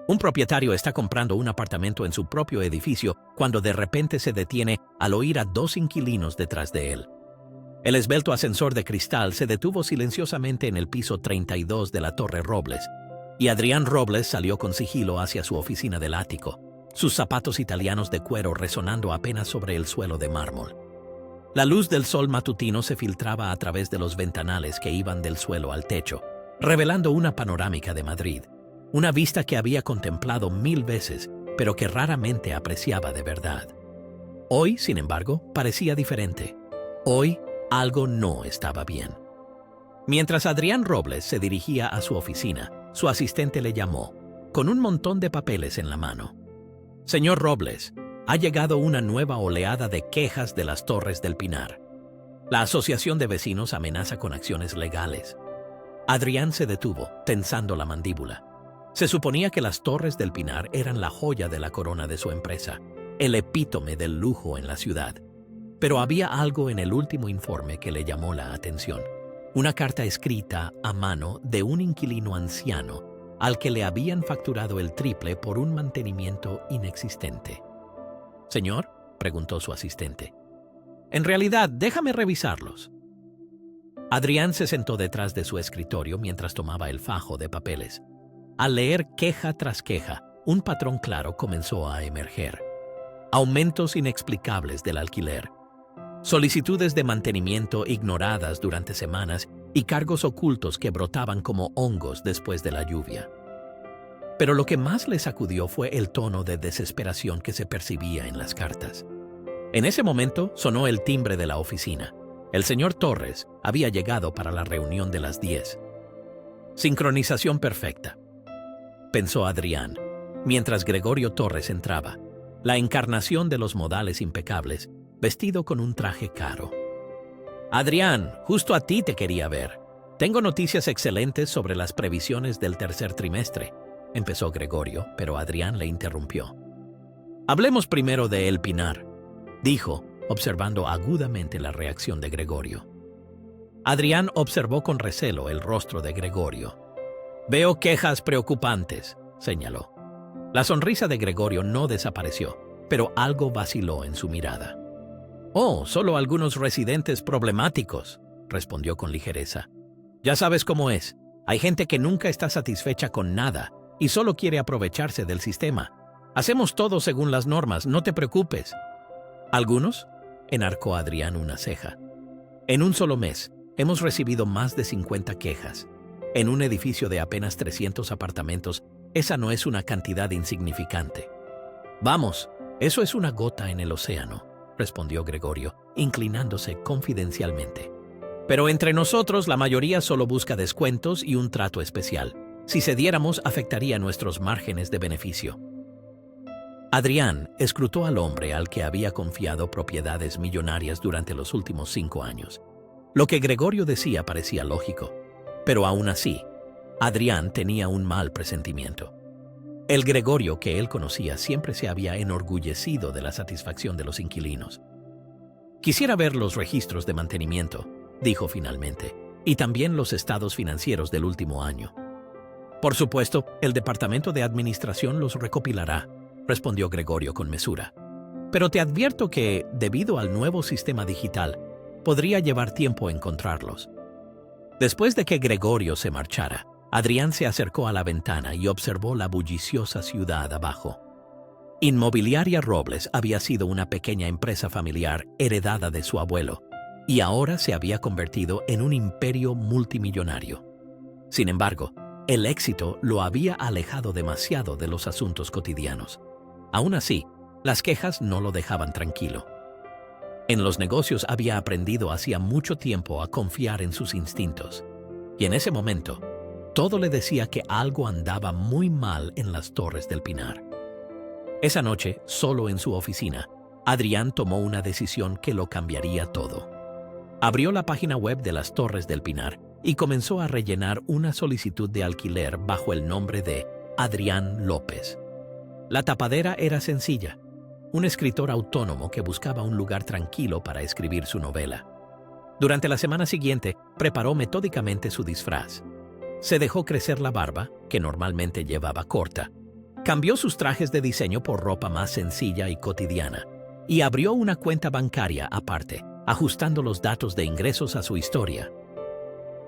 Un propietario está comprando un apartamento en su propio edificio cuando de repente se detiene al oír a dos inquilinos detrás de él. El esbelto ascensor de cristal se detuvo silenciosamente en el piso 32 de la Torre Robles, y Adrián Robles salió con sigilo hacia su oficina del ático, sus zapatos italianos de cuero resonando apenas sobre el suelo de mármol. La luz del sol matutino se filtraba a través de los ventanales que iban del suelo al techo, revelando una panorámica de Madrid, una vista que había contemplado 1000 veces, pero que raramente apreciaba de verdad. Hoy, sin embargo, parecía diferente. Hoy, algo no estaba bien. Mientras Adrián Robles se dirigía a su oficina, su asistente le llamó, con un montón de papeles en la mano. «Señor Robles, ha llegado una nueva oleada de quejas de las Torres del Pinar. La Asociación de Vecinos amenaza con acciones legales». Adrián se detuvo, tensando la mandíbula. Se suponía que las Torres del Pinar eran la joya de la corona de su empresa, el epítome del lujo en la ciudad. Pero había algo en el último informe que le llamó la atención. Una carta escrita a mano de un inquilino anciano al que le habían facturado el triple por un mantenimiento inexistente. «Señor», preguntó su asistente. «En realidad, déjame revisarlos». Adrián se sentó detrás de su escritorio mientras tomaba el fajo de papeles. Al leer queja tras queja, un patrón claro comenzó a emerger. Aumentos inexplicables del alquiler, solicitudes de mantenimiento ignoradas durante semanas y cargos ocultos que brotaban como hongos después de la lluvia. Pero lo que más le sacudió fue el tono de desesperación que se percibía en las cartas. En ese momento sonó el timbre de la oficina. El señor Torres había llegado para la reunión de las 10. Sincronización perfecta, pensó Adrián, mientras Gregorio Torres entraba, la encarnación de los modales impecables, vestido con un traje caro. «Adrián, justo a ti te quería ver. Tengo noticias excelentes sobre las previsiones del tercer trimestre», empezó Gregorio, pero Adrián le interrumpió. «Hablemos primero de El Pinar», dijo, observando agudamente la reacción de Gregorio. Adrián observó con recelo el rostro de Gregorio. «Veo quejas preocupantes», señaló. La sonrisa de Gregorio no desapareció, pero algo vaciló en su mirada. «Oh, solo algunos residentes problemáticos», respondió con ligereza. «Ya sabes cómo es. Hay gente que nunca está satisfecha con nada y solo quiere aprovecharse del sistema. Hacemos todo según las normas, no te preocupes». «¿Algunos?», enarcó Adrián una ceja. «En un solo mes, hemos recibido más de 50 quejas. En un edificio de apenas 300 apartamentos, esa no es una cantidad insignificante». «Vamos, eso es una gota en el océano», respondió Gregorio, inclinándose confidencialmente. «Pero entre nosotros la mayoría solo busca descuentos y un trato especial. Si cediéramos, afectaría nuestros márgenes de beneficio». Adrián escrutó al hombre al que había confiado propiedades millonarias durante los últimos 5 años. Lo que Gregorio decía parecía lógico, pero aún así, Adrián tenía un mal presentimiento. El Gregorio que él conocía siempre se había enorgullecido de la satisfacción de los inquilinos. «Quisiera ver los registros de mantenimiento», dijo finalmente, «y también los estados financieros del último año». «Por supuesto, el Departamento de Administración los recopilará», respondió Gregorio con mesura. «Pero te advierto que, debido al nuevo sistema digital, podría llevar tiempo encontrarlos». Después de que Gregorio se marchara, Adrián se acercó a la ventana y observó la bulliciosa ciudad abajo. Inmobiliaria Robles había sido una pequeña empresa familiar heredada de su abuelo, y ahora se había convertido en un imperio multimillonario. Sin embargo, el éxito lo había alejado demasiado de los asuntos cotidianos. Aún así, las quejas no lo dejaban tranquilo. En los negocios había aprendido hacía mucho tiempo a confiar en sus instintos, y en ese momento, todo le decía que algo andaba muy mal en las Torres del Pinar. Esa noche, solo en su oficina, Adrián tomó una decisión que lo cambiaría todo. Abrió la página web de las Torres del Pinar y comenzó a rellenar una solicitud de alquiler bajo el nombre de Adrián López. La tapadera era sencilla: un escritor autónomo que buscaba un lugar tranquilo para escribir su novela. Durante la semana siguiente, preparó metódicamente su disfraz. Se dejó crecer la barba, que normalmente llevaba corta, Cambió sus trajes de diseño por ropa más sencilla y cotidiana y abrió una cuenta bancaria aparte, ajustando los datos de ingresos a su historia.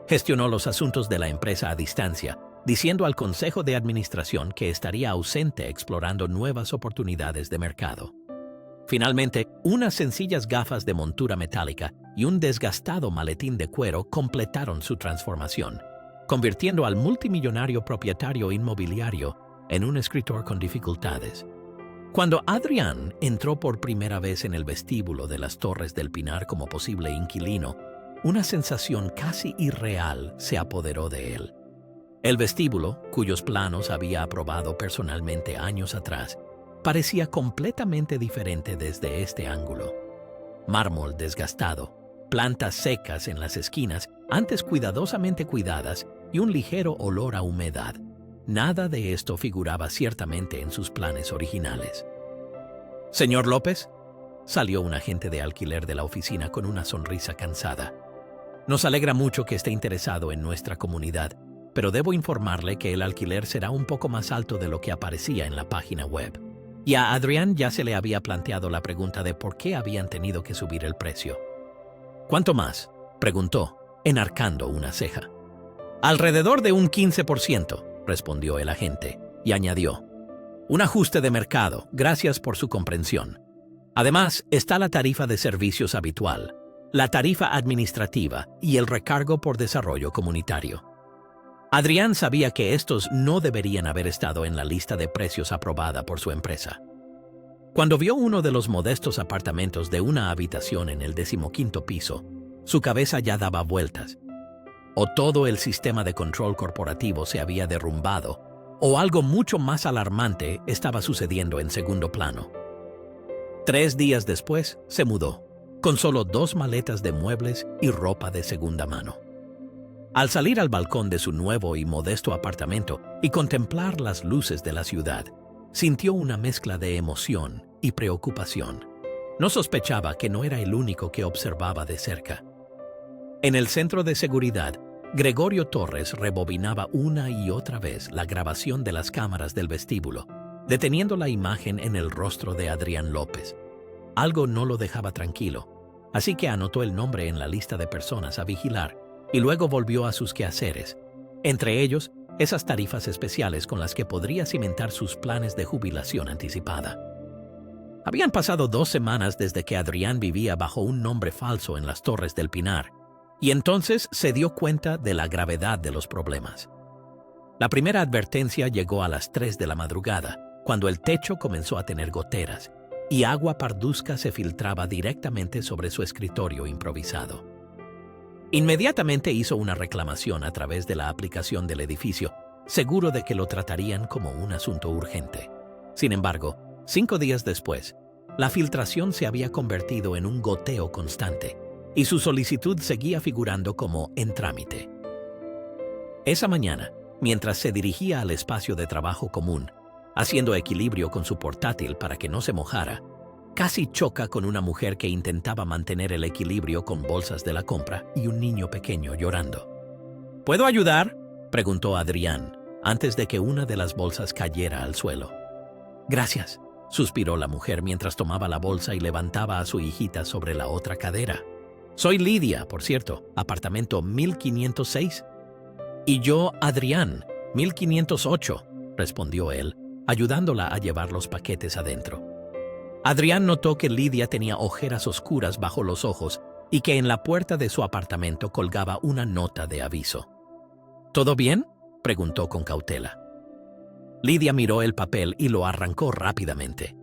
Gestionó los asuntos de la empresa a distancia, diciendo al consejo de administración que estaría ausente explorando nuevas oportunidades de mercado. Finalmente, unas sencillas gafas de montura metálica y un desgastado maletín de cuero completaron su transformación, convirtiendo al multimillonario propietario inmobiliario en un escritor con dificultades. Cuando Adrián entró por primera vez en el vestíbulo de las Torres del Pinar como posible inquilino, una sensación casi irreal se apoderó de él. El vestíbulo, cuyos planos había aprobado personalmente años atrás, parecía completamente diferente desde este ángulo. Mármol desgastado, plantas secas en las esquinas, antes cuidadosamente cuidadas, y un ligero olor a humedad. Nada de esto figuraba ciertamente en sus planes originales. «Señor López», salió un agente de alquiler de la oficina con una sonrisa cansada. «Nos alegra mucho que esté interesado en nuestra comunidad, pero debo informarle que el alquiler será un poco más alto de lo que aparecía en la página web». Y a Adrián ya se le había planteado la pregunta de por qué habían tenido que subir el precio. «¿Cuánto más?», preguntó, enarcando una ceja. «Alrededor de un 15%, respondió el agente, y añadió: «Un ajuste de mercado, gracias por su comprensión. Además, está la tarifa de servicios habitual, la tarifa administrativa y el recargo por desarrollo comunitario». Adrián sabía que estos no deberían haber estado en la lista de precios aprobada por su empresa. Cuando vio uno de los modestos apartamentos de una habitación en el 15º piso, su cabeza ya daba vueltas. O todo el sistema de control corporativo se había derrumbado, o algo mucho más alarmante estaba sucediendo en segundo plano. 3 días después, se mudó, con solo 2 maletas de muebles y ropa de segunda mano. Al salir al balcón de su nuevo y modesto apartamento y contemplar las luces de la ciudad, sintió una mezcla de emoción y preocupación. No sospechaba que no era el único que observaba de cerca. En el centro de seguridad, Gregorio Torres rebobinaba una y otra vez la grabación de las cámaras del vestíbulo, deteniendo la imagen en el rostro de Adrián López. Algo no lo dejaba tranquilo, así que anotó el nombre en la lista de personas a vigilar y luego volvió a sus quehaceres, entre ellos esas tarifas especiales con las que podría cimentar sus planes de jubilación anticipada. Habían pasado 2 semanas desde que Adrián vivía bajo un nombre falso en las Torres del Pinar, y entonces se dio cuenta de la gravedad de los problemas. La primera advertencia llegó a las 3 de la madrugada, cuando el techo comenzó a tener goteras, y agua parduzca se filtraba directamente sobre su escritorio improvisado. Inmediatamente hizo una reclamación a través de la aplicación del edificio, seguro de que lo tratarían como un asunto urgente. Sin embargo, 5 días después, la filtración se había convertido en un goteo constante, y su solicitud seguía figurando como en trámite. Esa mañana, mientras se dirigía al espacio de trabajo común, haciendo equilibrio con su portátil para que no se mojara, casi choca con una mujer que intentaba mantener el equilibrio con bolsas de la compra y un niño pequeño llorando. ¿Puedo ayudar?, preguntó Adrián, antes de que una de las bolsas cayera al suelo. Gracias, suspiró la mujer mientras tomaba la bolsa y levantaba a su hijita sobre la otra cadera. Soy Lidia, por cierto, apartamento 1506. Y yo, Adrián, 1508, respondió él, ayudándola a llevar los paquetes adentro. Adrián notó que Lidia tenía ojeras oscuras bajo los ojos y que en la puerta de su apartamento colgaba una nota de aviso. ¿Todo bien?, preguntó con cautela. Lidia miró el papel y lo arrancó rápidamente.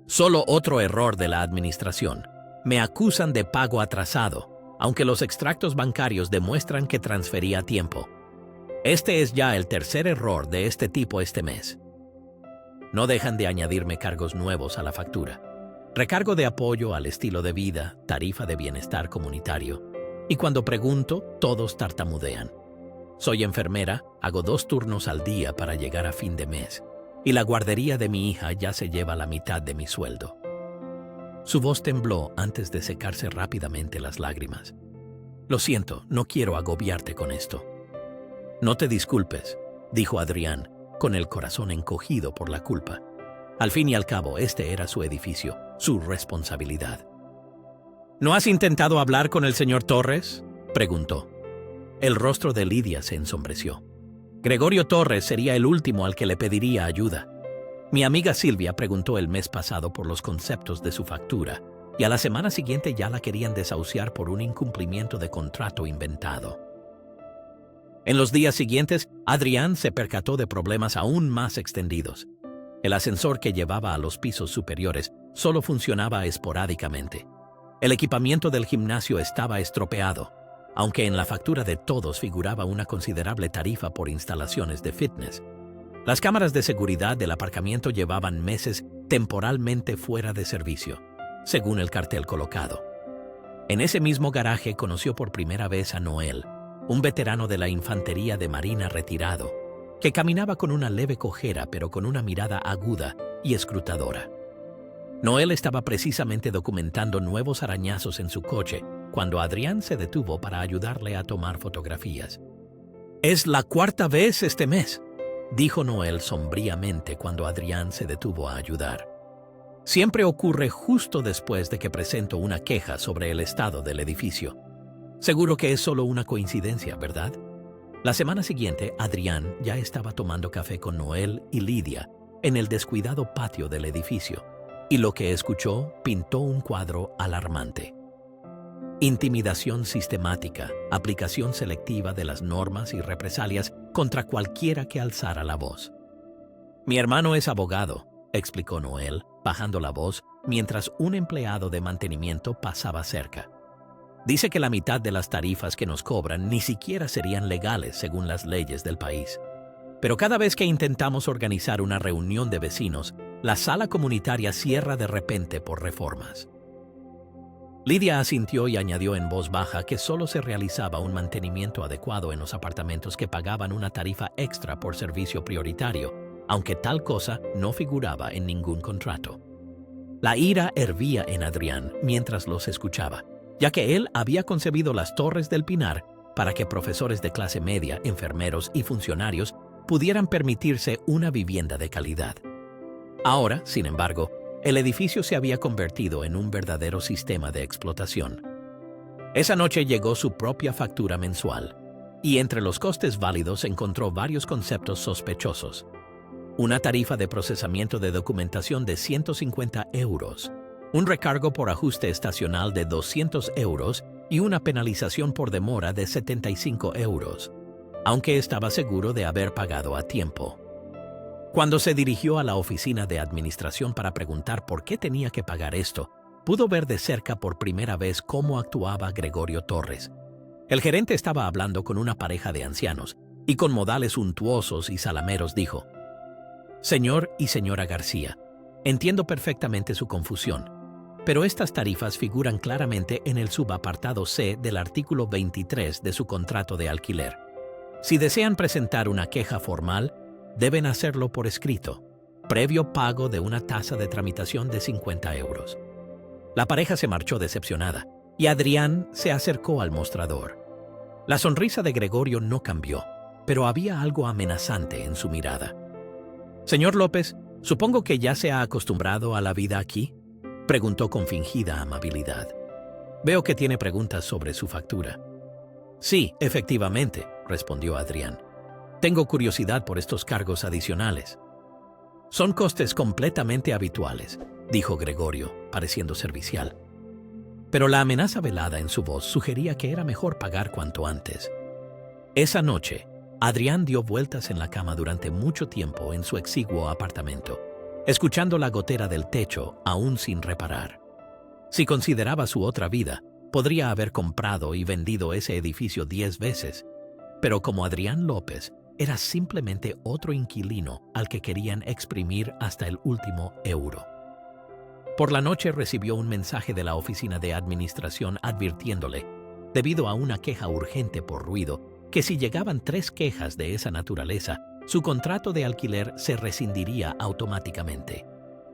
Solo otro error de la administración. Me acusan de pago atrasado, aunque los extractos bancarios demuestran que transferí a tiempo. Este es ya el 3er error de este tipo este mes. No dejan de añadirme cargos nuevos a la factura. Recargo de apoyo al estilo de vida, tarifa de bienestar comunitario. Y cuando pregunto, todos tartamudean. Soy enfermera, hago 2 turnos al día para llegar a fin de mes. Y la guardería de mi hija ya se lleva la mitad de mi sueldo. Su voz tembló antes de secarse rápidamente las lágrimas. Lo siento, no quiero agobiarte con esto. No te disculpes, dijo Adrián, con el corazón encogido por la culpa. Al fin y al cabo, este era su edificio, su responsabilidad. ¿No has intentado hablar con el señor Torres?, preguntó. El rostro de Lidia se ensombreció. Gregorio Torres sería el último al que le pediría ayuda. Mi amiga Silvia preguntó el mes pasado por los conceptos de su factura, y a la semana siguiente ya la querían desahuciar por un incumplimiento de contrato inventado. En los días siguientes, Adrián se percató de problemas aún más extendidos. El ascensor que llevaba a los pisos superiores solo funcionaba esporádicamente. El equipamiento del gimnasio estaba estropeado, aunque en la factura de todos figuraba una considerable tarifa por instalaciones de fitness. Las cámaras de seguridad del aparcamiento llevaban meses temporalmente fuera de servicio, según el cartel colocado. En ese mismo garaje conoció por primera vez a Noel, un veterano de la infantería de marina retirado, que caminaba con una leve cojera pero con una mirada aguda y escrutadora. Noel estaba precisamente documentando nuevos arañazos en su coche cuando Adrián se detuvo para ayudarle a tomar fotografías. «Es la cuarta vez este mes», dijo Noel sombríamente cuando Adrián se detuvo a ayudar. «Siempre ocurre justo después de que presento una queja sobre el estado del edificio. Seguro que es solo una coincidencia, ¿verdad?». La semana siguiente, Adrián ya estaba tomando café con Noel y Lidia en el descuidado patio del edificio, y lo que escuchó pintó un cuadro alarmante. Intimidación sistemática, aplicación selectiva de las normas y represalias contra cualquiera que alzara la voz. «Mi hermano es abogado», explicó Noel, bajando la voz mientras un empleado de mantenimiento pasaba cerca. «Dice que la mitad de las tarifas que nos cobran ni siquiera serían legales según las leyes del país. Pero cada vez que intentamos organizar una reunión de vecinos, la sala comunitaria cierra de repente por reformas». Lidia asintió y añadió en voz baja que solo se realizaba un mantenimiento adecuado en los apartamentos que pagaban una tarifa extra por servicio prioritario, aunque tal cosa no figuraba en ningún contrato. La ira hervía en Adrián mientras los escuchaba, ya que él había concebido las Torres del Pinar para que profesores de clase media, enfermeros y funcionarios pudieran permitirse una vivienda de calidad. Ahora, sin embargo, el edificio se había convertido en un verdadero sistema de explotación. Esa noche llegó su propia factura mensual, y entre los costes válidos encontró varios conceptos sospechosos. Una tarifa de procesamiento de documentación de 150 euros, un recargo por ajuste estacional de 200 euros y una penalización por demora de 75 euros, aunque estaba seguro de haber pagado a tiempo. Cuando se dirigió a la oficina de administración para preguntar por qué tenía que pagar esto, pudo ver de cerca por primera vez cómo actuaba Gregorio Torres. El gerente estaba hablando con una pareja de ancianos y con modales untuosos y salameros dijo: «Señor y señora García, entiendo perfectamente su confusión, pero estas tarifas figuran claramente en el subapartado C del artículo 23 de su contrato de alquiler. Si desean presentar una queja formal, deben hacerlo por escrito, previo pago de una tasa de tramitación de 50 euros. La pareja se marchó decepcionada y Adrián se acercó al mostrador. La sonrisa de Gregorio no cambió, pero había algo amenazante en su mirada. «Señor López, supongo que ya se ha acostumbrado a la vida aquí», preguntó con fingida amabilidad. «Veo que tiene preguntas sobre su factura». «Sí, efectivamente», respondió Adrián. «Tengo curiosidad por estos cargos adicionales». «Son costes completamente habituales», dijo Gregorio, pareciendo servicial. Pero la amenaza velada en su voz sugería que era mejor pagar cuanto antes. Esa noche, Adrián dio vueltas en la cama durante mucho tiempo en su exiguo apartamento, escuchando la gotera del techo aún sin reparar. Si consideraba su otra vida, podría haber comprado y vendido ese edificio 10 veces, pero como Adrián López, era simplemente otro inquilino al que querían exprimir hasta el último euro. Por la noche recibió un mensaje de la oficina de administración advirtiéndole, debido a una queja urgente por ruido, que si llegaban 3 quejas de esa naturaleza, su contrato de alquiler se rescindiría automáticamente.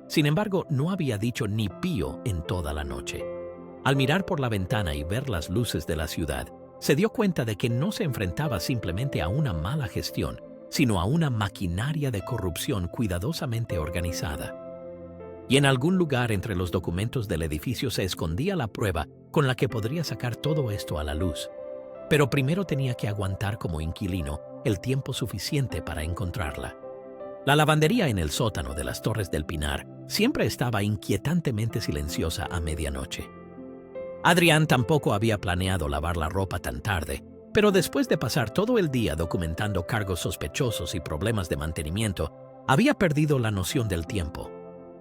Sin embargo, no había dicho ni pío en toda la noche. Al mirar por la ventana y ver las luces de la ciudad, se dio cuenta de que no se enfrentaba simplemente a una mala gestión, sino a una maquinaria de corrupción cuidadosamente organizada. Y en algún lugar entre los documentos del edificio se escondía la prueba con la que podría sacar todo esto a la luz. Pero primero tenía que aguantar como inquilino el tiempo suficiente para encontrarla. La lavandería en el sótano de las Torres del Pinar siempre estaba inquietantemente silenciosa a medianoche. Adrián tampoco había planeado lavar la ropa tan tarde, pero después de pasar todo el día documentando cargos sospechosos y problemas de mantenimiento, había perdido la noción del tiempo.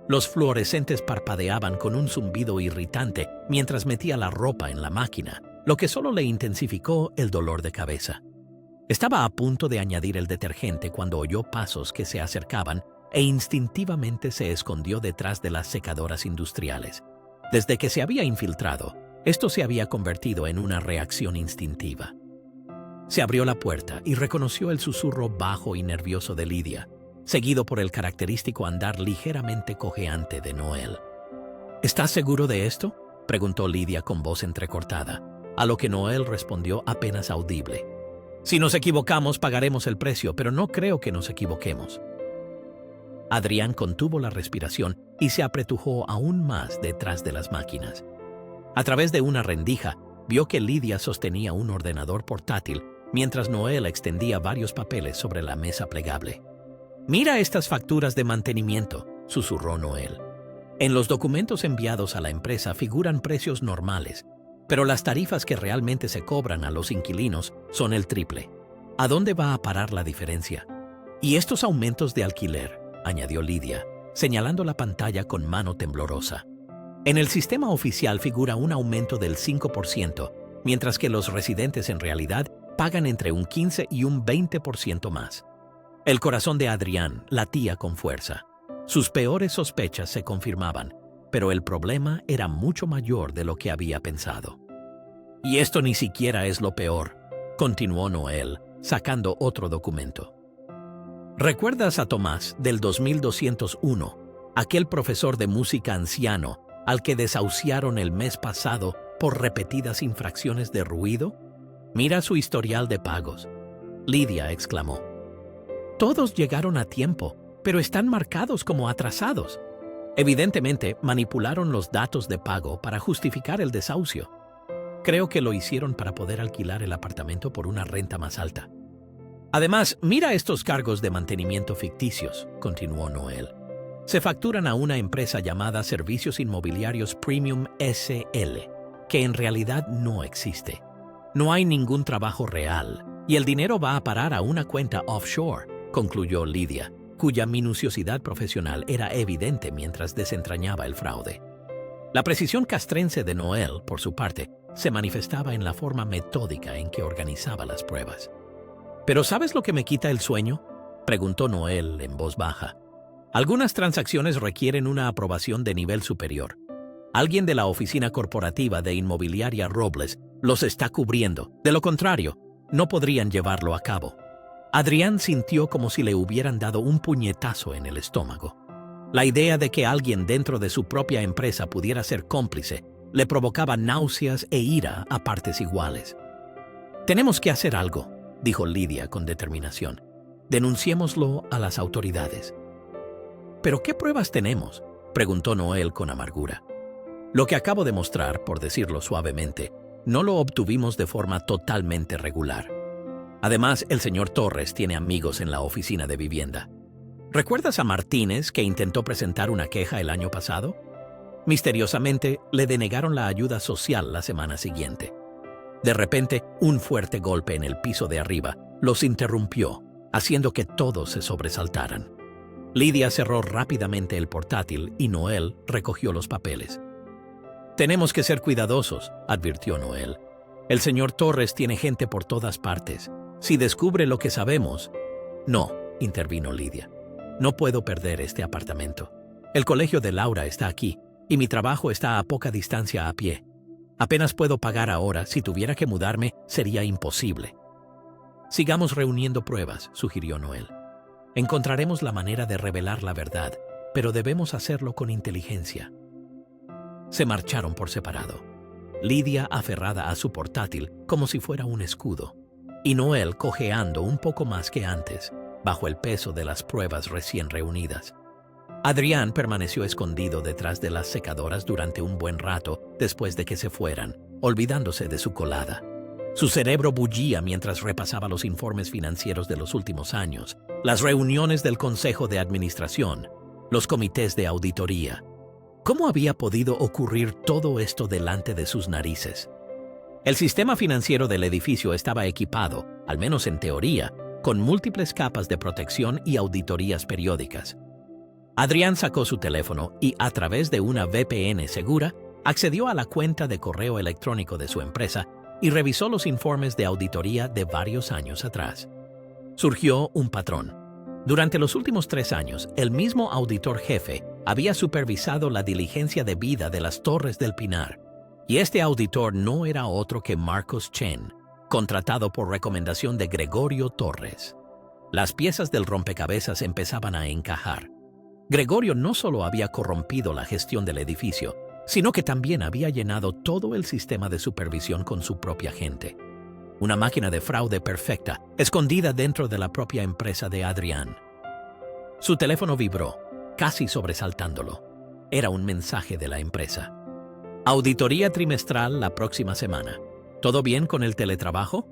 Los fluorescentes parpadeaban con un zumbido irritante mientras metía la ropa en la máquina, lo que solo le intensificó el dolor de cabeza. Estaba a punto de añadir el detergente cuando oyó pasos que se acercaban e instintivamente se escondió detrás de las secadoras industriales. Desde que se había infiltrado, esto se había convertido en una reacción instintiva. Se abrió la puerta y reconoció el susurro bajo y nervioso de Lidia, seguido por el característico andar ligeramente cojeante de Noel. ¿Estás seguro de esto?, preguntó Lidia con voz entrecortada, a lo que Noel respondió apenas audible. Si nos equivocamos, pagaremos el precio, pero no creo que nos equivoquemos. Adrián contuvo la respiración y se apretujó aún más detrás de las máquinas. A través de una rendija, vio que Lidia sostenía un ordenador portátil mientras Noel extendía varios papeles sobre la mesa plegable. «Mira estas facturas de mantenimiento», susurró Noel. En los documentos enviados a la empresa figuran precios normales, pero las tarifas que realmente se cobran a los inquilinos son el triple. ¿A dónde va a parar la diferencia? Y estos aumentos de alquiler, añadió Lidia, señalando la pantalla con mano temblorosa. En el sistema oficial figura un aumento del 5%, mientras que los residentes en realidad pagan entre un 15 y un 20% más. El corazón de Adrián latía con fuerza. Sus peores sospechas se confirmaban, pero el problema era mucho mayor de lo que había pensado. «Y esto ni siquiera es lo peor», continuó Noel, sacando otro documento. «¿Recuerdas a Tomás del 2201, aquel profesor de música anciano al que desahuciaron el mes pasado por repetidas infracciones de ruido? Mira su historial de pagos». Lidia exclamó. «Todos llegaron a tiempo, pero están marcados como atrasados. Evidentemente, manipularon los datos de pago para justificar el desahucio. Creo que lo hicieron para poder alquilar el apartamento por una renta más alta. Además, mira estos cargos de mantenimiento ficticios», continuó Noel. «Se facturan a una empresa llamada Servicios Inmobiliarios Premium SL, que en realidad no existe. No hay ningún trabajo real, y el dinero va a parar a una cuenta offshore», concluyó Lidia, cuya minuciosidad profesional era evidente mientras desentrañaba el fraude. La precisión castrense de Noel, por su parte, se manifestaba en la forma metódica en que organizaba las pruebas. «¿Pero sabes lo que me quita el sueño?», preguntó Noel en voz baja. «Algunas transacciones requieren una aprobación de nivel superior. Alguien de la oficina corporativa de Inmobiliaria Robles los está cubriendo. De lo contrario, no podrían llevarlo a cabo». Adrián sintió como si le hubieran dado un puñetazo en el estómago. La idea de que alguien dentro de su propia empresa pudiera ser cómplice le provocaba náuseas e ira a partes iguales. «Tenemos que hacer algo», dijo Lidia con determinación. «Denunciémoslo a las autoridades». «¿Pero qué pruebas tenemos?», preguntó Noel con amargura. «Lo que acabo de mostrar, por decirlo suavemente, no lo obtuvimos de forma totalmente regular. Además, el señor Torres tiene amigos en la oficina de vivienda. ¿Recuerdas a Martínez, que intentó presentar una queja el año pasado? Misteriosamente, le denegaron la ayuda social la semana siguiente. De repente, un fuerte golpe en el piso de arriba los interrumpió, haciendo que todos se sobresaltaran. Lidia cerró rápidamente el portátil y Noel recogió los papeles. «Tenemos que ser cuidadosos», advirtió Noel. «El señor Torres tiene gente por todas partes. Si descubre lo que sabemos...» «No», intervino Lidia. «No puedo perder este apartamento. El colegio de Laura está aquí, y mi trabajo está a poca distancia a pie. Apenas puedo pagar ahora. Si tuviera que mudarme, sería imposible». «Sigamos reuniendo pruebas», sugirió Noel. «Encontraremos la manera de revelar la verdad, pero debemos hacerlo con inteligencia». Se marcharon por separado. Lidia aferrada a su portátil como si fuera un escudo, y Noel cojeando un poco más que antes, bajo el peso de las pruebas recién reunidas. Adrián permaneció escondido detrás de las secadoras durante un buen rato después de que se fueran, olvidándose de su colada. Su cerebro bullía mientras repasaba los informes financieros de los últimos años, las reuniones del Consejo de Administración, los comités de auditoría. ¿Cómo había podido ocurrir todo esto delante de sus narices? El sistema financiero del edificio estaba equipado, al menos en teoría, con múltiples capas de protección y auditorías periódicas. Adrián sacó su teléfono y, a través de una VPN segura, accedió a la cuenta de correo electrónico de su empresa y revisó los informes de auditoría de varios años atrás. Surgió un patrón. Durante los últimos 3 años, el mismo auditor jefe había supervisado la diligencia debida de las Torres del Pinar, y este auditor no era otro que Marcos Chen, contratado por recomendación de Gregorio Torres. Las piezas del rompecabezas empezaban a encajar. Gregorio no solo había corrompido la gestión del edificio, sino que también había llenado todo el sistema de supervisión con su propia gente. Una máquina de fraude perfecta, escondida dentro de la propia empresa de Adrián. Su teléfono vibró, casi sobresaltándolo. Era un mensaje de la empresa. Auditoría trimestral la próxima semana. ¿Todo bien con el teletrabajo?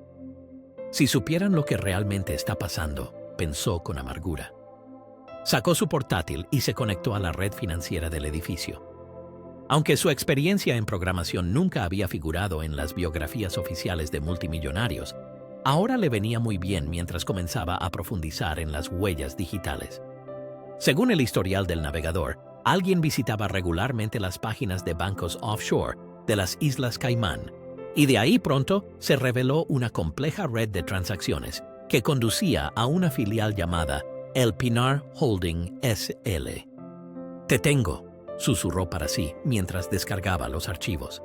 Si supieran lo que realmente está pasando, pensó con amargura. Sacó su portátil y se conectó a la red financiera del edificio. Aunque su experiencia en programación nunca había figurado en las biografías oficiales de multimillonarios, ahora le venía muy bien mientras comenzaba a profundizar en las huellas digitales. Según el historial del navegador, alguien visitaba regularmente las páginas de bancos offshore de las Islas Caimán, y de ahí pronto se reveló una compleja red de transacciones que conducía a una filial llamada El Pinar Holding S.L. «Te tengo», susurró para sí mientras descargaba los archivos.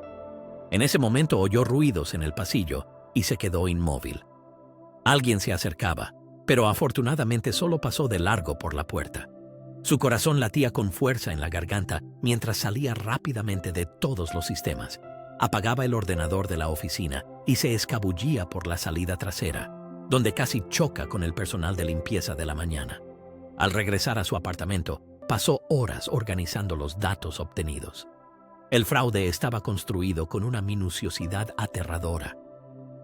En ese momento oyó ruidos en el pasillo y se quedó inmóvil. Alguien se acercaba, pero afortunadamente solo pasó de largo por la puerta. Su corazón latía con fuerza en la garganta mientras salía rápidamente de todos los sistemas. Apagaba el ordenador de la oficina y se escabullía por la salida trasera, donde casi choca con el personal de limpieza de la mañana. Al regresar a su apartamento, pasó horas organizando los datos obtenidos. El fraude estaba construido con una minuciosidad aterradora.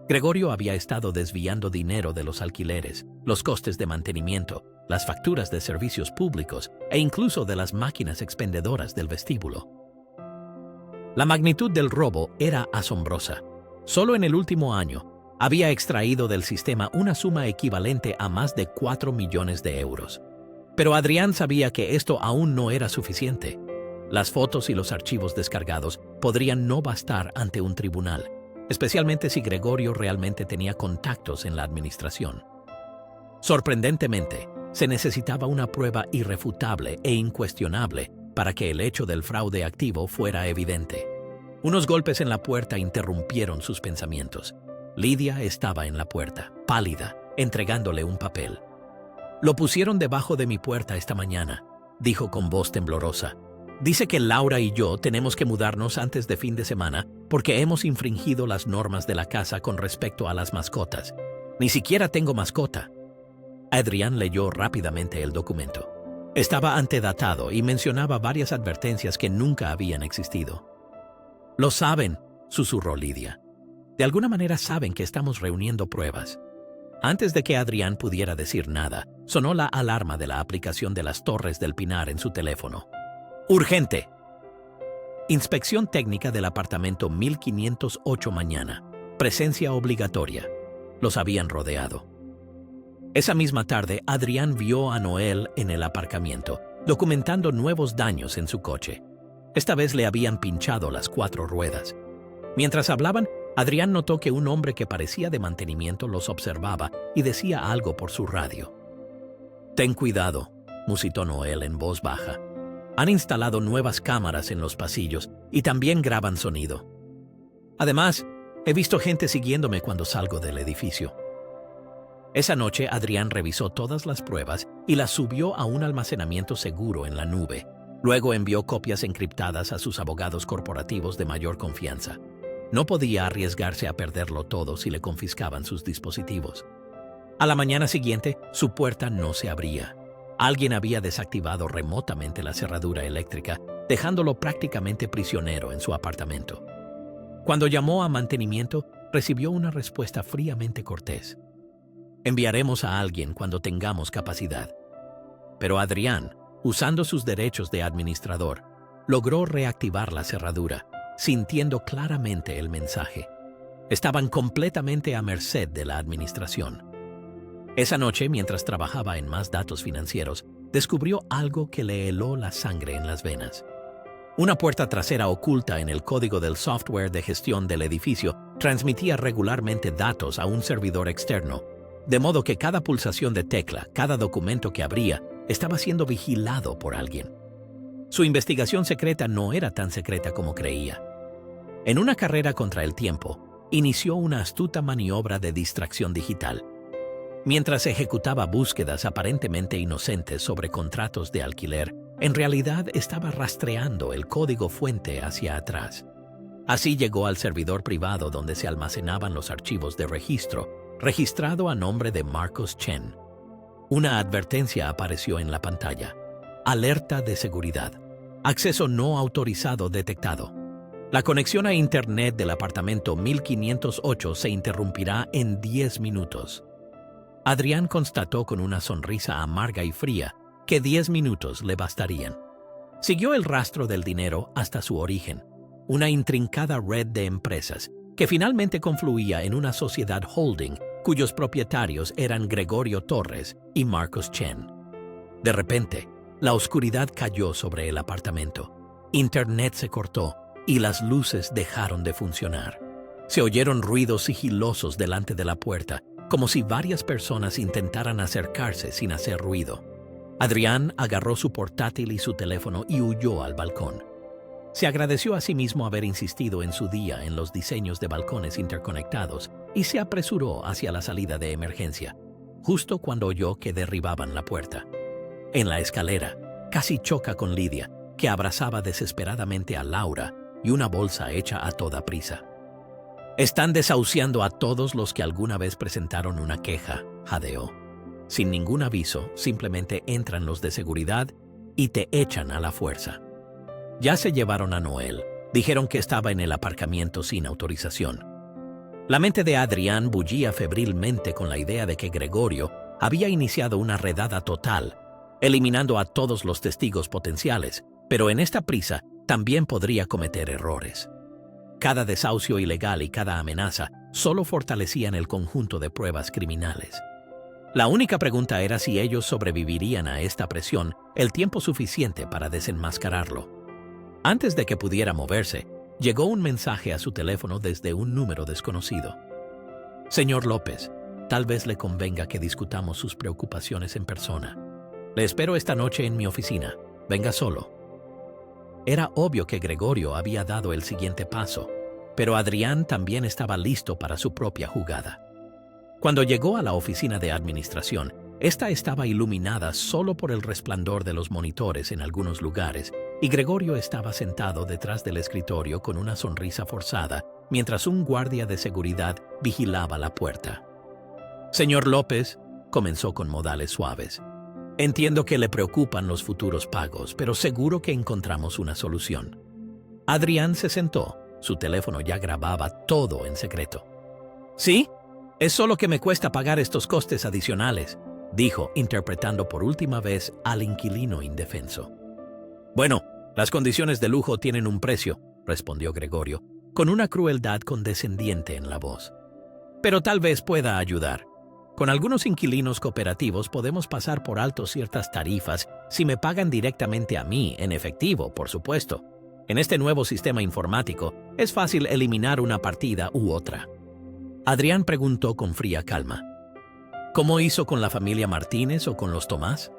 Gregorio había estado desviando dinero de los alquileres, los costes de mantenimiento, las facturas de servicios públicos e incluso de las máquinas expendedoras del vestíbulo. La magnitud del robo era asombrosa. Solo en el último año, había extraído del sistema una suma equivalente a más de 4 millones de euros. Pero Adrián sabía que esto aún no era suficiente. Las fotos y los archivos descargados podrían no bastar ante un tribunal, especialmente si Gregorio realmente tenía contactos en la administración. Sorprendentemente, se necesitaba una prueba irrefutable e incuestionable para que el hecho del fraude activo fuera evidente. Unos golpes en la puerta interrumpieron sus pensamientos. Lidia estaba en la puerta, pálida, entregándole un papel. «Lo pusieron debajo de mi puerta esta mañana», dijo con voz temblorosa. «Dice que Laura y yo tenemos que mudarnos antes de fin de semana porque hemos infringido las normas de la casa con respecto a las mascotas. Ni siquiera tengo mascota». Adrián leyó rápidamente el documento. Estaba antedatado y mencionaba varias advertencias que nunca habían existido. «Lo saben», susurró Lidia. «De alguna manera saben que estamos reuniendo pruebas». Antes de que Adrián pudiera decir nada, sonó la alarma de la aplicación de las Torres del Pinar en su teléfono. «¡Urgente!». Inspección técnica del apartamento 1508 mañana. Presencia obligatoria. Los habían rodeado. Esa misma tarde, Adrián vio a Noel en el aparcamiento, documentando nuevos daños en su coche. Esta vez le habían pinchado las 4 ruedas. Mientras hablaban, Adrián notó que un hombre que parecía de mantenimiento los observaba y decía algo por su radio. «Ten cuidado», musitó Noel en voz baja. «Han instalado nuevas cámaras en los pasillos y también graban sonido. Además, he visto gente siguiéndome cuando salgo del edificio». Esa noche, Adrián revisó todas las pruebas y las subió a un almacenamiento seguro en la nube. Luego envió copias encriptadas a sus abogados corporativos de mayor confianza. No podía arriesgarse a perderlo todo si le confiscaban sus dispositivos. A la mañana siguiente, su puerta no se abría. Alguien había desactivado remotamente la cerradura eléctrica, dejándolo prácticamente prisionero en su apartamento. Cuando llamó a mantenimiento, recibió una respuesta fríamente cortés. Enviaremos a alguien cuando tengamos capacidad. Pero Adrián, usando sus derechos de administrador, logró reactivar la cerradura, sintiendo claramente el mensaje. Estaban completamente a merced de la administración. Esa noche, mientras trabajaba en más datos financieros, descubrió algo que le heló la sangre en las venas. Una puerta trasera oculta en el código del software de gestión del edificio transmitía regularmente datos a un servidor externo, de modo que cada pulsación de tecla, cada documento que abría, estaba siendo vigilado por alguien. Su investigación secreta no era tan secreta como creía. En una carrera contra el tiempo, inició una astuta maniobra de distracción digital. Mientras ejecutaba búsquedas aparentemente inocentes sobre contratos de alquiler, en realidad estaba rastreando el código fuente hacia atrás. Así llegó al servidor privado donde se almacenaban los archivos de registro, registrado a nombre de Marcos Chen. Una advertencia apareció en la pantalla. Alerta de seguridad. Acceso no autorizado detectado. La conexión a Internet del apartamento 1508 se interrumpirá en 10 minutos. Adrián constató con una sonrisa amarga y fría que 10 minutos le bastarían. Siguió el rastro del dinero hasta su origen, una intrincada red de empresas que finalmente confluía en una sociedad holding cuyos propietarios eran Gregorio Torres y Marcos Chen. De repente, la oscuridad cayó sobre el apartamento. Internet se cortó y las luces dejaron de funcionar. Se oyeron ruidos sigilosos delante de la puerta, como si varias personas intentaran acercarse sin hacer ruido. Adrián agarró su portátil y su teléfono y huyó al balcón. Se agradeció a sí mismo haber insistido en su día en los diseños de balcones interconectados y se apresuró hacia la salida de emergencia, justo cuando oyó que derribaban la puerta. En la escalera, casi choca con Lidia, que abrazaba desesperadamente a Laura y una bolsa hecha a toda prisa. «Están desahuciando a todos los que alguna vez presentaron una queja», jadeó. Sin ningún aviso, simplemente entran los de seguridad y te echan a la fuerza. Ya se llevaron a Noel. Dijeron que estaba en el aparcamiento sin autorización. La mente de Adrián bullía febrilmente con la idea de que Gregorio había iniciado una redada total, eliminando a todos los testigos potenciales, pero en esta prisa también podría cometer errores. Cada desahucio ilegal y cada amenaza solo fortalecían el conjunto de pruebas criminales. La única pregunta era si ellos sobrevivirían a esta presión el tiempo suficiente para desenmascararlo. Antes de que pudiera moverse, llegó un mensaje a su teléfono desde un número desconocido. «Señor López, tal vez le convenga que discutamos sus preocupaciones en persona. Le espero esta noche en mi oficina. Venga solo». Era obvio que Gregorio había dado el siguiente paso, pero Adrián también estaba listo para su propia jugada. Cuando llegó a la oficina de administración, esta estaba iluminada solo por el resplandor de los monitores en algunos lugares, y Gregorio estaba sentado detrás del escritorio con una sonrisa forzada, mientras un guardia de seguridad vigilaba la puerta. «Señor López», comenzó con modales suaves, «entiendo que le preocupan los futuros pagos, pero seguro que encontramos una solución». Adrián se sentó. Su teléfono ya grababa todo en secreto. «¿Sí? Es solo que me cuesta pagar estos costes adicionales», dijo, interpretando por última vez al inquilino indefenso. «Bueno, las condiciones de lujo tienen un precio», respondió Gregorio, con una crueldad condescendiente en la voz. «Pero tal vez pueda ayudar. Con algunos inquilinos cooperativos podemos pasar por alto ciertas tarifas si me pagan directamente a mí, en efectivo, por supuesto. En este nuevo sistema informático es fácil eliminar una partida u otra». Adrián preguntó con fría calma. «¿Cómo hizo con la familia Martínez o con los Tomás?».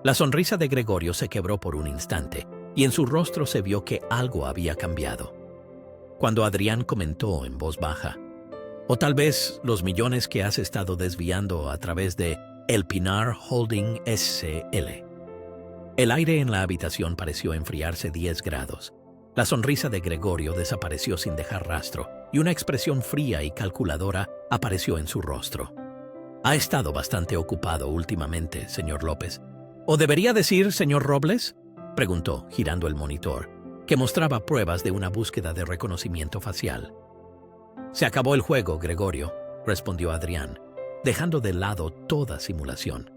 La sonrisa de Gregorio se quebró por un instante, y en su rostro se vio que algo había cambiado. Cuando Adrián comentó en voz baja, «O tal vez los millones que has estado desviando a través de El Pinar Holding S.L.». El aire en la habitación pareció enfriarse 10 grados. La sonrisa de Gregorio desapareció sin dejar rastro, y una expresión fría y calculadora apareció en su rostro. Ha estado bastante ocupado últimamente, señor López. ¿O debería decir, señor Robles?, preguntó, girando el monitor, que mostraba pruebas de una búsqueda de reconocimiento facial. Se acabó el juego, Gregorio, respondió Adrián, dejando de lado toda simulación.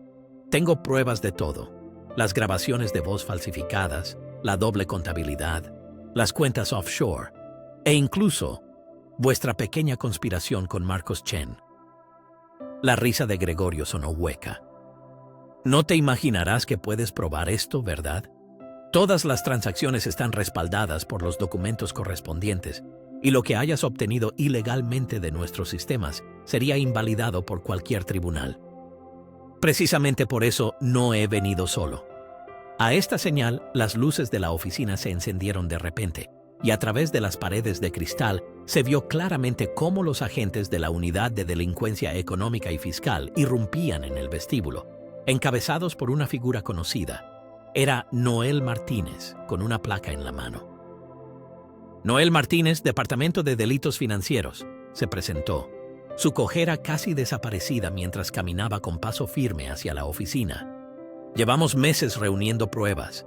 Tengo pruebas de todo: las grabaciones de voz falsificadas, la doble contabilidad, las cuentas offshore e incluso vuestra pequeña conspiración con Marcos Chen. La risa de Gregorio sonó hueca. No te imaginarás que puedes probar esto, ¿verdad? Todas las transacciones están respaldadas por los documentos correspondientes, y lo que hayas obtenido ilegalmente de nuestros sistemas sería invalidado por cualquier tribunal. Precisamente por eso no he venido solo. A esta señal, las luces de la oficina se encendieron de repente, y a través de las paredes de cristal se vio claramente cómo los agentes de la Unidad de Delincuencia Económica y Fiscal irrumpían en el vestíbulo, encabezados por una figura conocida. Era Noel Martínez, con una placa en la mano. Noel Martínez, Departamento de Delitos Financieros, se presentó, su cojera casi desaparecida mientras caminaba con paso firme hacia la oficina. Llevamos meses reuniendo pruebas.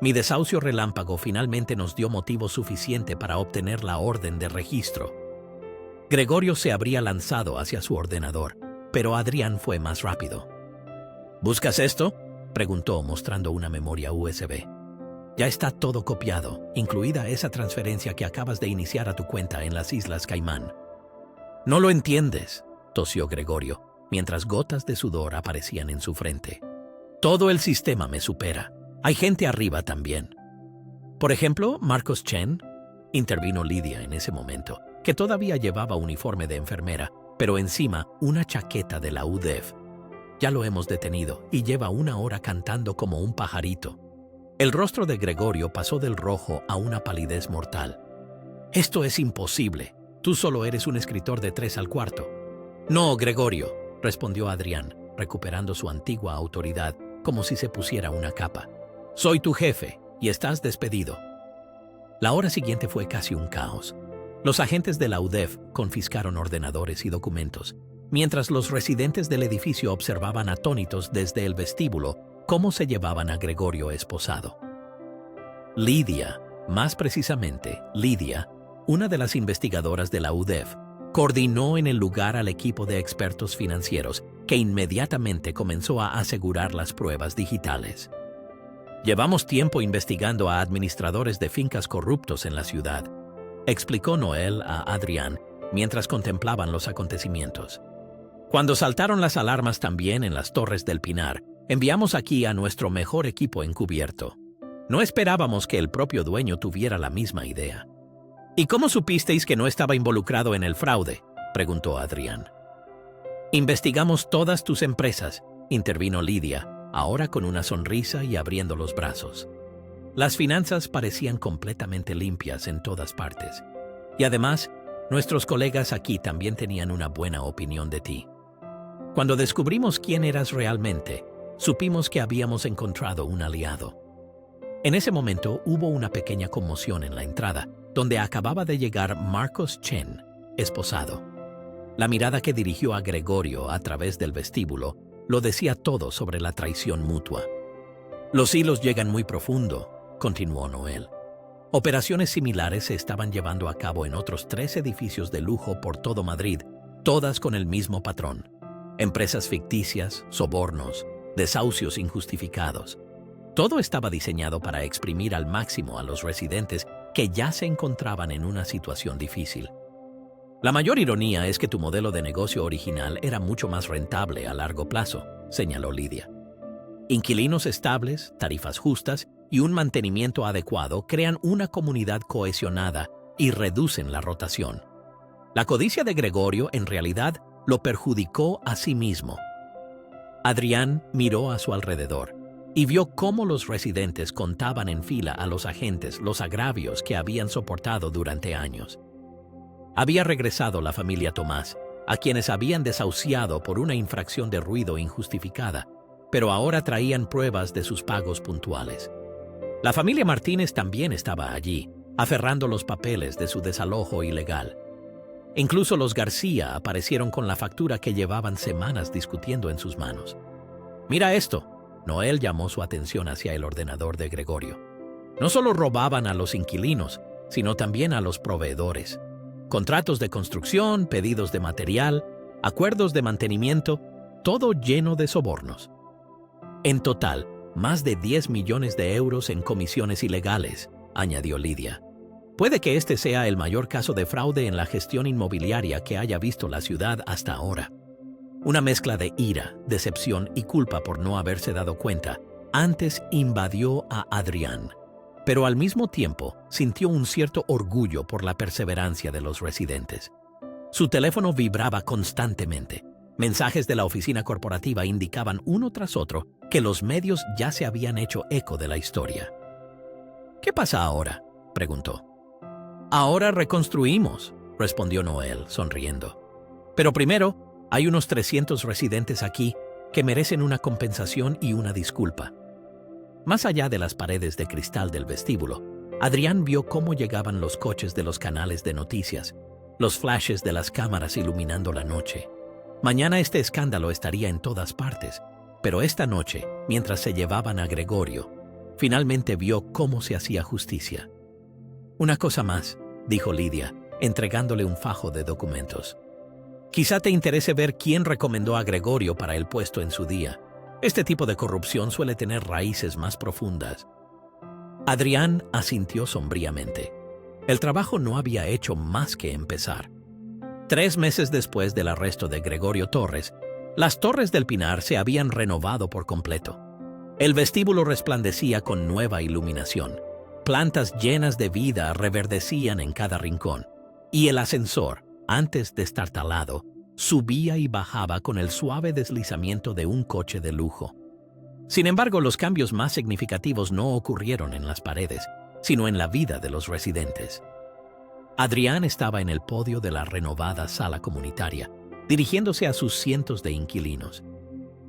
Mi desahucio relámpago finalmente nos dio motivo suficiente para obtener la orden de registro. Gregorio se habría lanzado hacia su ordenador, pero Adrián fue más rápido. ¿Buscas esto?, preguntó, mostrando una memoria USB. Ya está todo copiado, incluida esa transferencia que acabas de iniciar a tu cuenta en las Islas Caimán. No lo entiendes, tosió Gregorio, mientras gotas de sudor aparecían en su frente. Todo el sistema me supera. Hay gente arriba también. Por ejemplo, Marcos Chen, intervino Lidia en ese momento, que todavía llevaba uniforme de enfermera, pero encima una chaqueta de la UDEF. Ya lo hemos detenido y lleva 1 hora cantando como un pajarito. El rostro de Gregorio pasó del rojo a una palidez mortal. Esto es imposible. Tú solo eres un escritor de 3 al cuarto. No, Gregorio, respondió Adrián, recuperando su antigua autoridad como si se pusiera una capa. Soy tu jefe y estás despedido. La hora siguiente fue casi un caos. Los agentes de la UDEF confiscaron ordenadores y documentos, mientras los residentes del edificio observaban atónitos desde el vestíbulo cómo se llevaban a Gregorio esposado. Lidia, más precisamente Lidia, una de las investigadoras de la UDEF, coordinó en el lugar al equipo de expertos financieros que inmediatamente comenzó a asegurar las pruebas digitales. Llevamos tiempo investigando a administradores de fincas corruptos en la ciudad, explicó Noel a Adrián mientras contemplaban los acontecimientos. Cuando saltaron las alarmas también en las Torres del Pinar, enviamos aquí a nuestro mejor equipo encubierto. No esperábamos que el propio dueño tuviera la misma idea. ¿Y cómo supisteis que no estaba involucrado en el fraude?, preguntó Adrián. Investigamos todas tus empresas, intervino Lidia, ahora con una sonrisa y abriendo los brazos. Las finanzas parecían completamente limpias en todas partes. Y además, nuestros colegas aquí también tenían una buena opinión de ti. Cuando descubrimos quién eras realmente, supimos que habíamos encontrado un aliado. En ese momento hubo una pequeña conmoción en la entrada, donde acababa de llegar Marcos Chen, esposado. La mirada que dirigió a Gregorio a través del vestíbulo lo decía todo sobre la traición mutua. Los hilos llegan muy profundo, continuó Noel. Operaciones similares se estaban llevando a cabo en otros 3 edificios de lujo por todo Madrid, todas con el mismo patrón. Empresas ficticias, sobornos, desahucios injustificados. Todo estaba diseñado para exprimir al máximo a los residentes que ya se encontraban en una situación difícil. La mayor ironía es que tu modelo de negocio original era mucho más rentable a largo plazo, señaló Lidia. Inquilinos estables, tarifas justas y un mantenimiento adecuado crean una comunidad cohesionada y reducen la rotación. La codicia de Gregorio en realidad lo perjudicó a sí mismo. Adrián miró a su alrededor y vio cómo los residentes contaban en fila a los agentes los agravios que habían soportado durante años. Había regresado la familia Tomás, a quienes habían desahuciado por una infracción de ruido injustificada, pero ahora traían pruebas de sus pagos puntuales. La familia Martínez también estaba allí, aferrando los papeles de su desalojo ilegal. Incluso los García aparecieron con la factura que llevaban semanas discutiendo en sus manos. «Mira esto», Noel llamó su atención hacia el ordenador de Gregorio. No solo robaban a los inquilinos, sino también a los proveedores. Contratos de construcción, pedidos de material, acuerdos de mantenimiento, todo lleno de sobornos. En total, más de 10 millones de euros en comisiones ilegales, añadió Lidia. Puede que este sea el mayor caso de fraude en la gestión inmobiliaria que haya visto la ciudad hasta ahora. Una mezcla de ira, decepción y culpa por no haberse dado cuenta antes invadió a Adrián, pero al mismo tiempo sintió un cierto orgullo por la perseverancia de los residentes. Su teléfono vibraba constantemente. Mensajes de la oficina corporativa indicaban uno tras otro que los medios ya se habían hecho eco de la historia. «¿Qué pasa ahora?», preguntó. «Ahora reconstruimos», respondió Noel, sonriendo. «Pero primero, hay unos 300 residentes aquí que merecen una compensación y una disculpa». Más allá de las paredes de cristal del vestíbulo, Adrián vio cómo llegaban los coches de los canales de noticias, los flashes de las cámaras iluminando la noche. Mañana este escándalo estaría en todas partes, pero esta noche, mientras se llevaban a Gregorio, finalmente vio cómo se hacía justicia. «Una cosa más», dijo Lidia, entregándole un fajo de documentos. «Quizá te interese ver quién recomendó a Gregorio para el puesto en su día. Este tipo de corrupción suele tener raíces más profundas». Adrián asintió sombríamente. El trabajo no había hecho más que empezar. 3 meses después del arresto de Gregorio Torres, las Torres del Pinar se habían renovado por completo. El vestíbulo resplandecía con nueva iluminación. Plantas llenas de vida reverdecían en cada rincón. Y el ascensor, antes destartalado, subía y bajaba con el suave deslizamiento de un coche de lujo. Sin embargo, los cambios más significativos no ocurrieron en las paredes, sino en la vida de los residentes. Adrián estaba en el podio de la renovada sala comunitaria, dirigiéndose a sus cientos de inquilinos.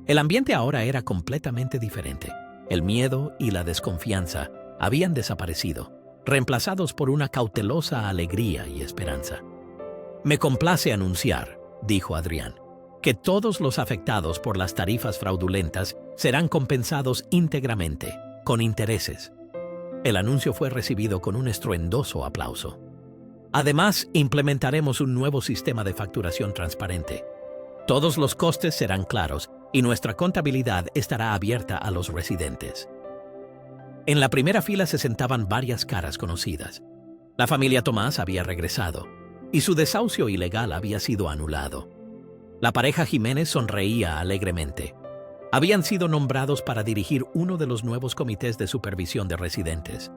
El ambiente ahora era completamente diferente. El miedo y la desconfianza habían desaparecido, reemplazados por una cautelosa alegría y esperanza. «Me complace anunciar», dijo Adrián, «que todos los afectados por las tarifas fraudulentas serán compensados íntegramente, con intereses». El anuncio fue recibido con un estruendoso aplauso. «Además, implementaremos un nuevo sistema de facturación transparente. Todos los costes serán claros y nuestra contabilidad estará abierta a los residentes». En la primera fila se sentaban varias caras conocidas. La familia Tomás había regresado, y su desahucio ilegal había sido anulado. La pareja Jiménez sonreía alegremente. Habían sido nombrados para dirigir uno de los nuevos comités de supervisión de residentes.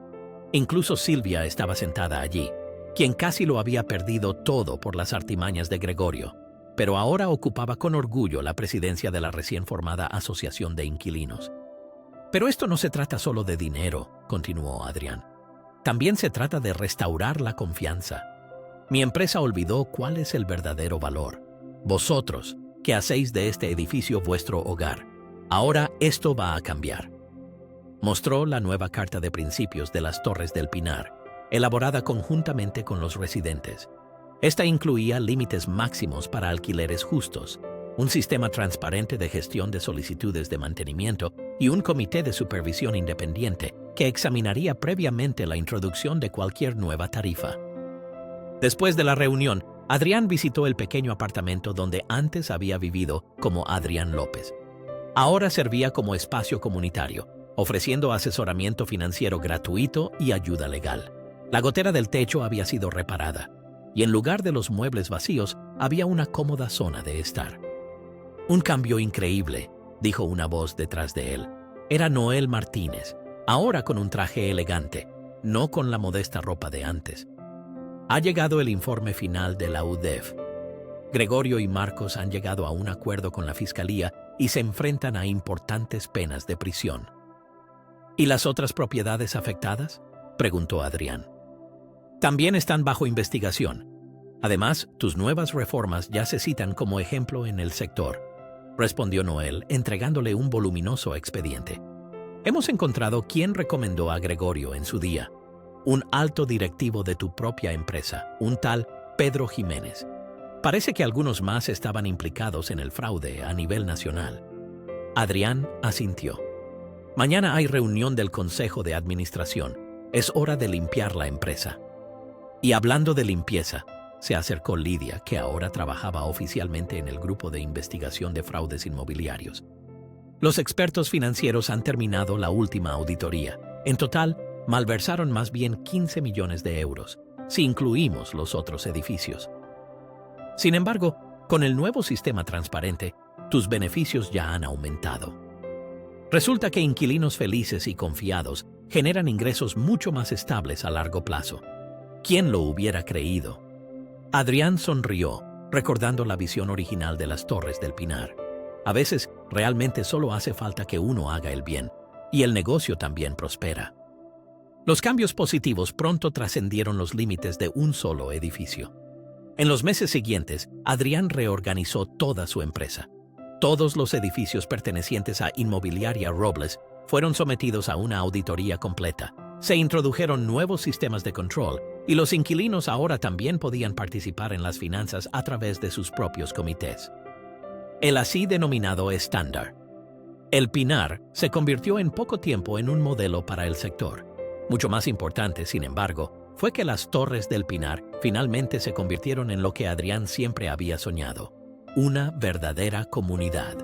Incluso Silvia estaba sentada allí, quien casi lo había perdido todo por las artimañas de Gregorio, pero ahora ocupaba con orgullo la presidencia de la recién formada Asociación de Inquilinos. «Pero esto no se trata solo de dinero», continuó Adrián. «También se trata de restaurar la confianza. Mi empresa olvidó cuál es el verdadero valor. Vosotros, que hacéis de este edificio vuestro hogar. Ahora esto va a cambiar». Mostró la nueva Carta de Principios de las Torres del Pinar, elaborada conjuntamente con los residentes. Esta incluía límites máximos para alquileres justos, un sistema transparente de gestión de solicitudes de mantenimiento y un comité de supervisión independiente que examinaría previamente la introducción de cualquier nueva tarifa. Después de la reunión, Adrián visitó el pequeño apartamento donde antes había vivido como Adrián López. Ahora servía como espacio comunitario, ofreciendo asesoramiento financiero gratuito y ayuda legal. La gotera del techo había sido reparada, y en lugar de los muebles vacíos, había una cómoda zona de estar. «Un cambio increíble», dijo una voz detrás de él. Era Noel Martínez, ahora con un traje elegante, no con la modesta ropa de antes. «Ha llegado el informe final de la UDEF. Gregorio y Marcos han llegado a un acuerdo con la Fiscalía y se enfrentan a importantes penas de prisión». «¿Y las otras propiedades afectadas?», preguntó Adrián. «También están bajo investigación. Además, tus nuevas reformas ya se citan como ejemplo en el sector», respondió Noel, entregándole un voluminoso expediente. «Hemos encontrado quién recomendó a Gregorio en su día. Un alto directivo de tu propia empresa, un tal Pedro Jiménez. Parece que algunos más estaban implicados en el fraude a nivel nacional. Adrián asintió. Mañana hay reunión del Consejo de Administración. Es hora de limpiar la empresa. Y hablando de limpieza, se acercó Lidia, que ahora trabajaba oficialmente en el grupo de investigación de fraudes inmobiliarios. Los expertos financieros han terminado la última auditoría. En total, malversaron más bien 15 millones de euros, si incluimos los otros edificios. Sin embargo, con el nuevo sistema transparente, tus beneficios ya han aumentado. Resulta que inquilinos felices y confiados generan ingresos mucho más estables a largo plazo. ¿Quién lo hubiera creído? Adrián sonrió, recordando la visión original de las Torres del Pinar. A veces, realmente solo hace falta que uno haga el bien, y el negocio también prospera. Los cambios positivos pronto trascendieron los límites de un solo edificio. En los meses siguientes, Adrián reorganizó toda su empresa. Todos los edificios pertenecientes a Inmobiliaria Robles fueron sometidos a una auditoría completa. Se introdujeron nuevos sistemas de control y los inquilinos ahora también podían participar en las finanzas a través de sus propios comités. El así denominado estándar. El Pinar se convirtió en poco tiempo en un modelo para el sector. Mucho más importante, sin embargo, fue que las Torres del Pinar finalmente se convirtieron en lo que Adrián siempre había soñado: una verdadera comunidad.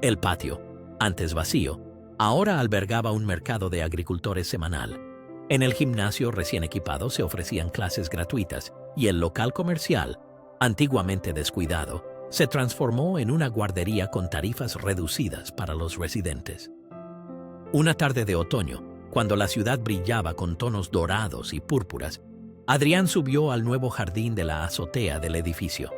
El patio, antes vacío, ahora albergaba un mercado de agricultores semanal. En el gimnasio recién equipado se ofrecían clases gratuitas y el local comercial, antiguamente descuidado, se transformó en una guardería con tarifas reducidas para los residentes. Una tarde de otoño, cuando la ciudad brillaba con tonos dorados y púrpuras, Adrián subió al nuevo jardín de la azotea del edificio.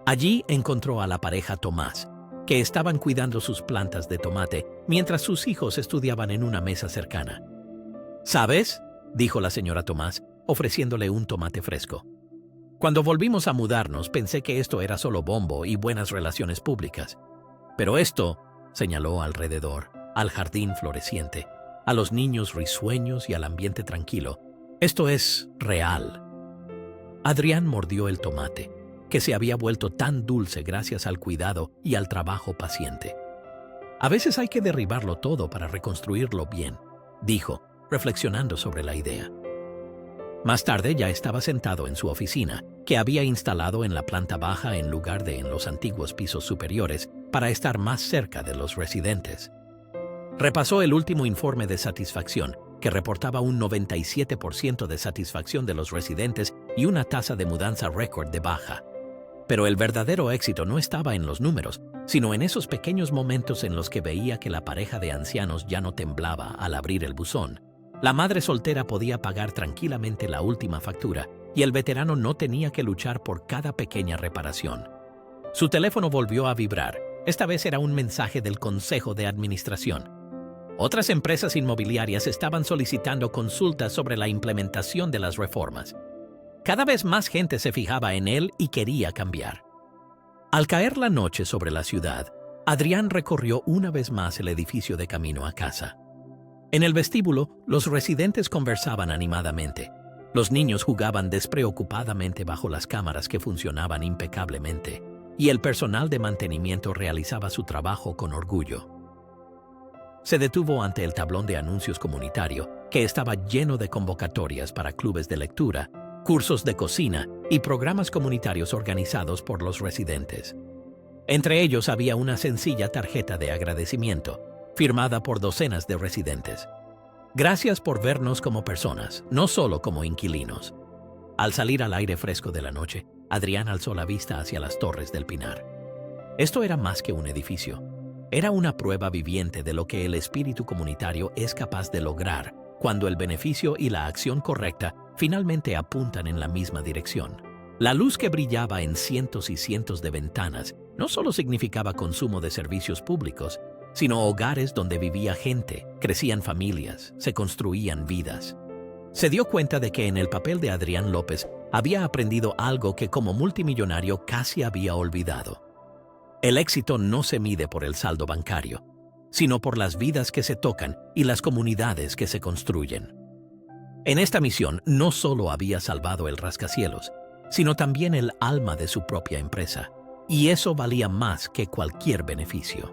Allí encontró a la pareja Tomás, que estaban cuidando sus plantas de tomate mientras sus hijos estudiaban en una mesa cercana. ¿Sabes?, dijo la señora Tomás, ofreciéndole un tomate fresco. Cuando volvimos a mudarnos, pensé que esto era solo bombo y buenas relaciones públicas. Pero esto, señaló alrededor, al jardín floreciente, a los niños risueños y al ambiente tranquilo. Esto es real. Adrián mordió el tomate, que se había vuelto tan dulce gracias al cuidado y al trabajo paciente. A veces hay que derribarlo todo para reconstruirlo bien, dijo, reflexionando sobre la idea. Más tarde ya estaba sentado en su oficina, que había instalado en la planta baja en lugar de en los antiguos pisos superiores, para estar más cerca de los residentes. Repasó el último informe de satisfacción, que reportaba un 97% de satisfacción de los residentes y una tasa de mudanza récord de baja. Pero el verdadero éxito no estaba en los números, sino en esos pequeños momentos en los que veía que la pareja de ancianos ya no temblaba al abrir el buzón. La madre soltera podía pagar tranquilamente la última factura y el veterano no tenía que luchar por cada pequeña reparación. Su teléfono volvió a vibrar. Esta vez era un mensaje del Consejo de Administración. Otras empresas inmobiliarias estaban solicitando consultas sobre la implementación de las reformas. Cada vez más gente se fijaba en él y quería cambiar. Al caer la noche sobre la ciudad, Adrián recorrió una vez más el edificio de camino a casa. En el vestíbulo, los residentes conversaban animadamente. Los niños jugaban despreocupadamente bajo las cámaras que funcionaban impecablemente, y el personal de mantenimiento realizaba su trabajo con orgullo. Se detuvo ante el tablón de anuncios comunitario, que estaba lleno de convocatorias para clubes de lectura, cursos de cocina y programas comunitarios organizados por los residentes. Entre ellos había una sencilla tarjeta de agradecimiento, firmada por docenas de residentes. Gracias por vernos como personas, no solo como inquilinos. Al salir al aire fresco de la noche, Adrián alzó la vista hacia las Torres del Pinar. Esto era más que un edificio. Era una prueba viviente de lo que el espíritu comunitario es capaz de lograr cuando el beneficio y la acción correcta finalmente apuntan en la misma dirección. La luz que brillaba en cientos y cientos de ventanas no solo significaba consumo de servicios públicos, sino hogares donde vivía gente, crecían familias, se construían vidas. Se dio cuenta de que en el papel de Adrián López había aprendido algo que como multimillonario casi había olvidado. El éxito no se mide por el saldo bancario, sino por las vidas que se tocan y las comunidades que se construyen. En esta misión no solo había salvado el rascacielos, sino también el alma de su propia empresa. Y eso valía más que cualquier beneficio.